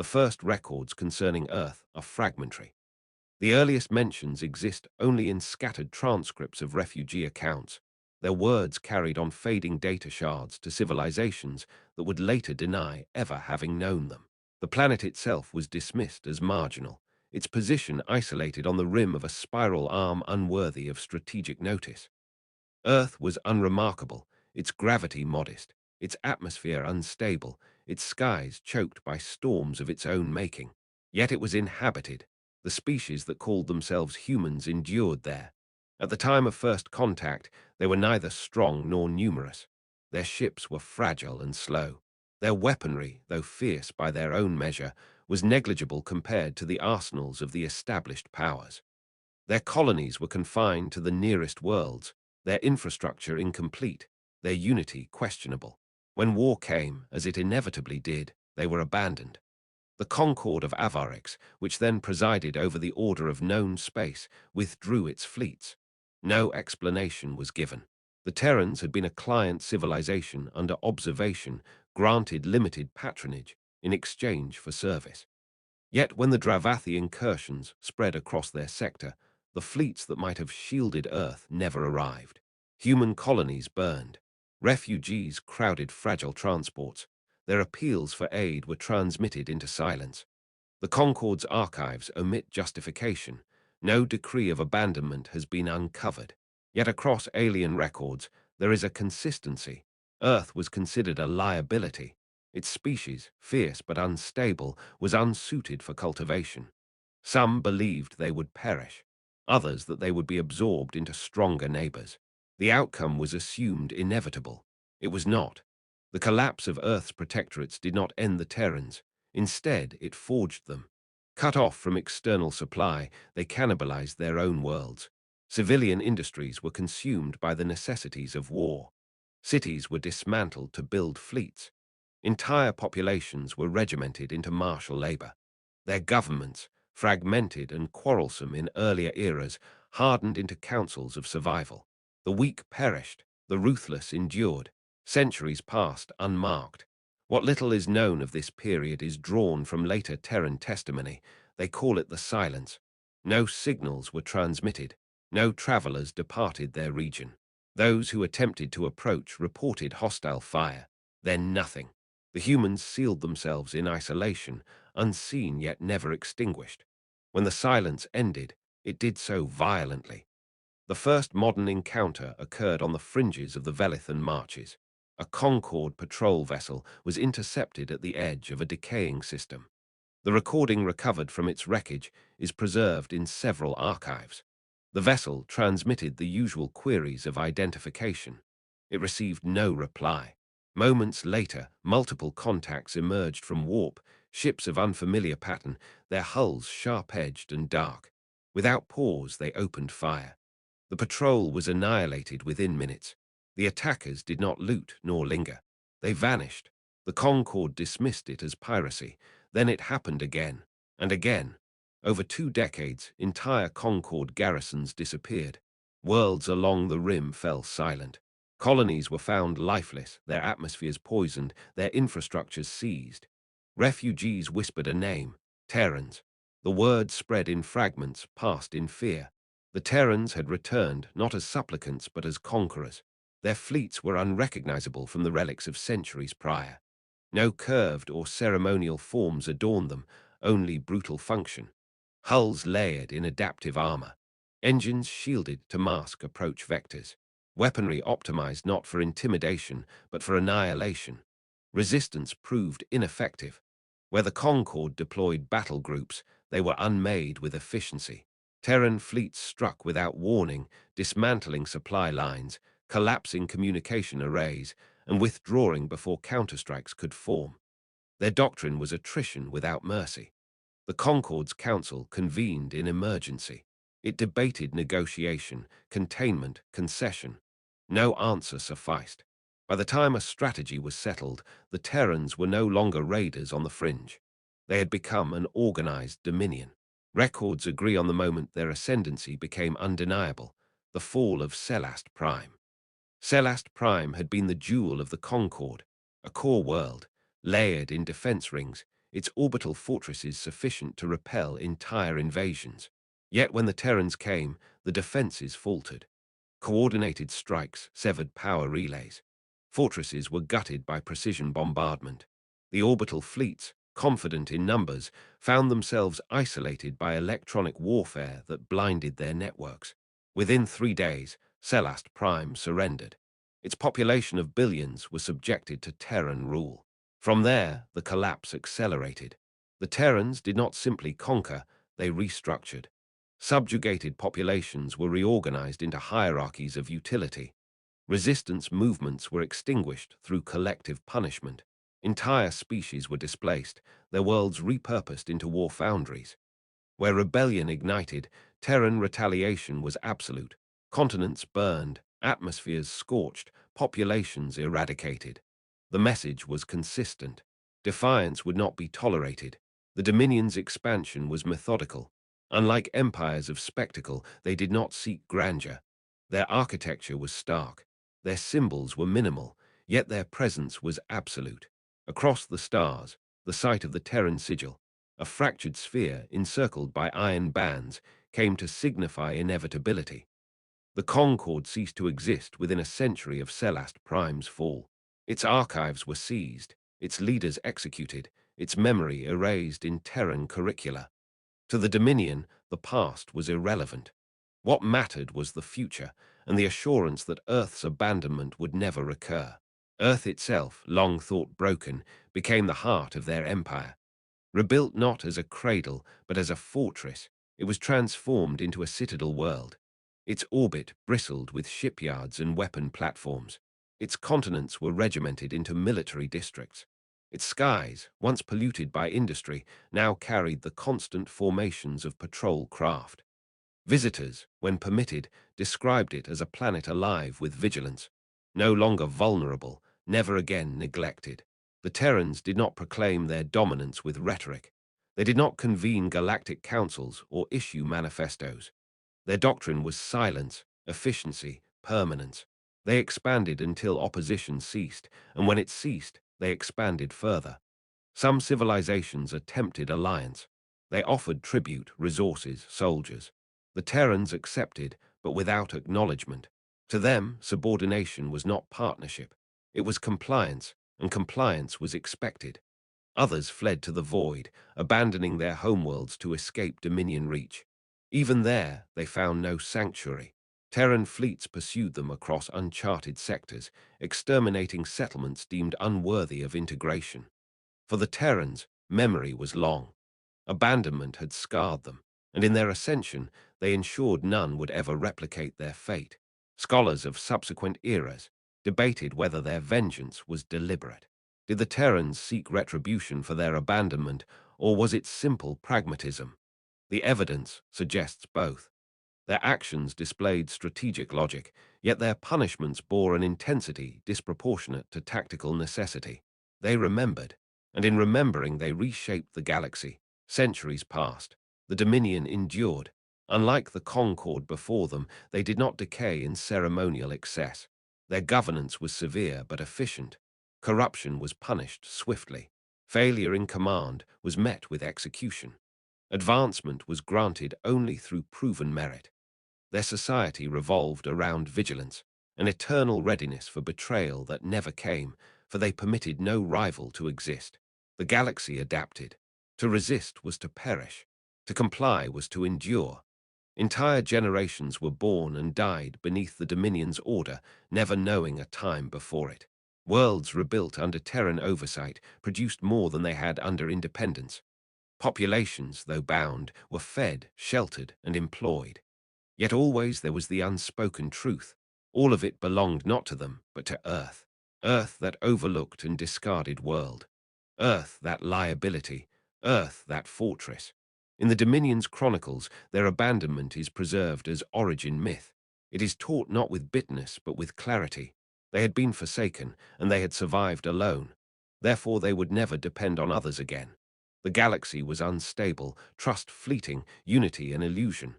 The first records concerning Earth are fragmentary. The earliest mentions exist only in scattered transcripts of refugee accounts, their words carried on fading data shards to civilizations that would later deny ever having known them. The planet itself was dismissed as marginal, its position isolated on the rim of a spiral arm unworthy of strategic notice. Earth was unremarkable, its gravity modest, its atmosphere unstable, its skies choked by storms of its own making. Yet it was inhabited. The species that called themselves humans endured there. At the time of first contact, they were neither strong nor numerous. Their ships were fragile and slow. Their weaponry, though fierce by their own measure, was negligible compared to the arsenals of the established powers. Their colonies were confined to the nearest worlds, their infrastructure incomplete, their unity questionable. When war came, as it inevitably did, they were abandoned. The Concord of Avarix, which then presided over the order of known space, withdrew its fleets. No explanation was given. The Terrans had been a client civilization under observation, granted limited patronage in exchange for service. Yet when the Dravathi incursions spread across their sector, the fleets that might have shielded Earth never arrived. Human colonies burned. Refugees crowded fragile transports. Their appeals for aid were transmitted into silence. The Concord's archives omit justification. No decree of abandonment has been uncovered. Yet across alien records, there is a consistency. Earth was considered a liability. Its species, fierce but unstable, was unsuited for cultivation. Some believed they would perish, others that they would be absorbed into stronger neighbors. The outcome was assumed inevitable. It was not. The collapse of Earth's protectorates did not end the Terrans. Instead, it forged them. Cut off from external supply, they cannibalized their own worlds. Civilian industries were consumed by the necessities of war. Cities were dismantled to build fleets. Entire populations were regimented into martial labor. Their governments, fragmented and quarrelsome in earlier eras, hardened into councils of survival. The weak perished, the ruthless endured. Centuries passed unmarked. What little is known of this period is drawn from later Terran testimony. They call it the silence. No signals were transmitted. No travelers departed their region. Those who attempted to approach reported hostile fire. Then nothing. The humans sealed themselves in isolation, unseen yet never extinguished. When the silence ended, it did so violently. The first modern encounter occurred on the fringes of the Velithan Marches. A Concorde patrol vessel was intercepted at the edge of a decaying system. The recording recovered from its wreckage is preserved in several archives. The vessel transmitted the usual queries of identification. It received no reply. Moments later, multiple contacts emerged from warp, ships of unfamiliar pattern, their hulls sharp-edged and dark. Without pause, they opened fire. The patrol was annihilated within minutes. The attackers did not loot nor linger. They vanished. The Concorde dismissed it as piracy. Then it happened again, and again. Over 2 decades, entire Concorde garrisons disappeared. Worlds along the rim fell silent. Colonies were found lifeless, their atmospheres poisoned, their infrastructures seized. Refugees whispered a name, Terrans. The word spread in fragments, passed in fear. The Terrans had returned not as supplicants but as conquerors. Their fleets were unrecognizable from the relics of centuries prior. No curved or ceremonial forms adorned them, only brutal function. Hulls layered in adaptive armor. Engines shielded to mask approach vectors. Weaponry optimized not for intimidation, but for annihilation. Resistance proved ineffective. Where the Concorde deployed battle groups, they were unmade with efficiency. Terran fleets struck without warning, dismantling supply lines, collapsing communication arrays, and withdrawing before counterstrikes could form. Their doctrine was attrition without mercy. The Concorde's council convened in emergency. It debated negotiation, containment, concession. No answer sufficed. By the time a strategy was settled, the Terrans were no longer raiders on the fringe. They had become an organized dominion. Records agree on the moment their ascendancy became undeniable, the fall of Celast Prime. Celast Prime had been the jewel of the Concorde, a core world, layered in defense rings, its orbital fortresses sufficient to repel entire invasions. Yet when the Terrans came, the defenses faltered. Coordinated strikes severed power relays. Fortresses were gutted by precision bombardment. The orbital fleets, confident in numbers, found themselves isolated by electronic warfare that blinded their networks. Within 3 days, Selast Prime surrendered. Its population of billions was subjected to Terran rule. From there, the collapse accelerated. The Terrans did not simply conquer, they restructured. Subjugated populations were reorganized into hierarchies of utility. Resistance movements were extinguished through collective punishment. Entire species were displaced, their worlds repurposed into war foundries. Where rebellion ignited, Terran retaliation was absolute. Continents burned, atmospheres scorched, populations eradicated. The message was consistent. Defiance would not be tolerated. The Dominion's expansion was methodical. Unlike empires of spectacle, they did not seek grandeur. Their architecture was stark. Their symbols were minimal, yet their presence was absolute. Across the stars, the site of the Terran sigil, a fractured sphere encircled by iron bands, came to signify inevitability. The Concord ceased to exist within a century of Selast Prime's fall. Its archives were seized, its leaders executed, its memory erased in Terran curricula. To the Dominion, the past was irrelevant. What mattered was the future, and the assurance that Earth's abandonment would never recur. Earth itself, long thought broken, became the heart of their empire. Rebuilt not as a cradle, but as a fortress, it was transformed into a citadel world. Its orbit bristled with shipyards and weapon platforms. Its continents were regimented into military districts. Its skies, once polluted by industry, now carried the constant formations of patrol craft. Visitors, when permitted, described it as a planet alive with vigilance, no longer vulnerable, never again neglected. The Terrans did not proclaim their dominance with rhetoric. They did not convene galactic councils or issue manifestos. Their doctrine was silence, efficiency, permanence. They expanded until opposition ceased, and when it ceased, they expanded further. Some civilizations attempted alliance. They offered tribute, resources, soldiers. The Terrans accepted, but without acknowledgement. To them, subordination was not partnership. It was compliance, and compliance was expected. Others fled to the void, abandoning their homeworlds to escape Dominion reach. Even there, they found no sanctuary. Terran fleets pursued them across uncharted sectors, exterminating settlements deemed unworthy of integration. For the Terrans, memory was long. Abandonment had scarred them, and in their ascension, they ensured none would ever replicate their fate. Scholars of subsequent eras debated whether their vengeance was deliberate. Did the Terrans seek retribution for their abandonment, or was it simple pragmatism? The evidence suggests both. Their actions displayed strategic logic, yet their punishments bore an intensity disproportionate to tactical necessity. They remembered, and in remembering they reshaped the galaxy. Centuries passed. The Dominion endured. Unlike the Concord before them, they did not decay in ceremonial excess. Their governance was severe but efficient. Corruption was punished swiftly. Failure in command was met with execution. Advancement was granted only through proven merit. Their society revolved around vigilance, an eternal readiness for betrayal that never came, for they permitted no rival to exist. The galaxy adapted. To resist was to perish. To comply was to endure. Entire generations were born and died beneath the Dominion's order, never knowing a time before it. Worlds rebuilt under Terran oversight produced more than they had under independence. Populations, though bound, were fed, sheltered, and employed. Yet always there was the unspoken truth. All of it belonged not to them, but to Earth. Earth, that overlooked and discarded world. Earth, that liability. Earth, that fortress. In the Dominion's chronicles, their abandonment is preserved as origin myth. It is taught not with bitterness, but with clarity. They had been forsaken, and they had survived alone. Therefore they would never depend on others again. The galaxy was unstable, trust fleeting, unity an illusion.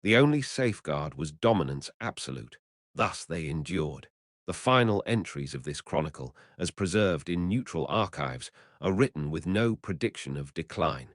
The only safeguard was dominance absolute. Thus they endured. The final entries of this chronicle, as preserved in neutral archives, are written with no prediction of decline.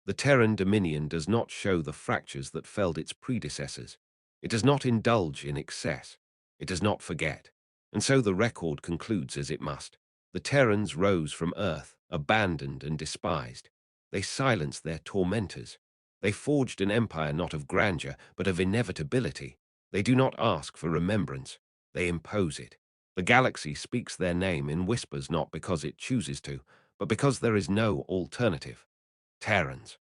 The Terran Dominion does not show the fractures that felled its predecessors. It does not indulge in excess. It does not forget. And so the record concludes as it must. The Terrans rose from Earth, abandoned and despised. They silenced their tormentors. They forged an empire not of grandeur, but of inevitability. They do not ask for remembrance. They impose it. The galaxy speaks their name in whispers not because it chooses to, but because there is no alternative. Terrans.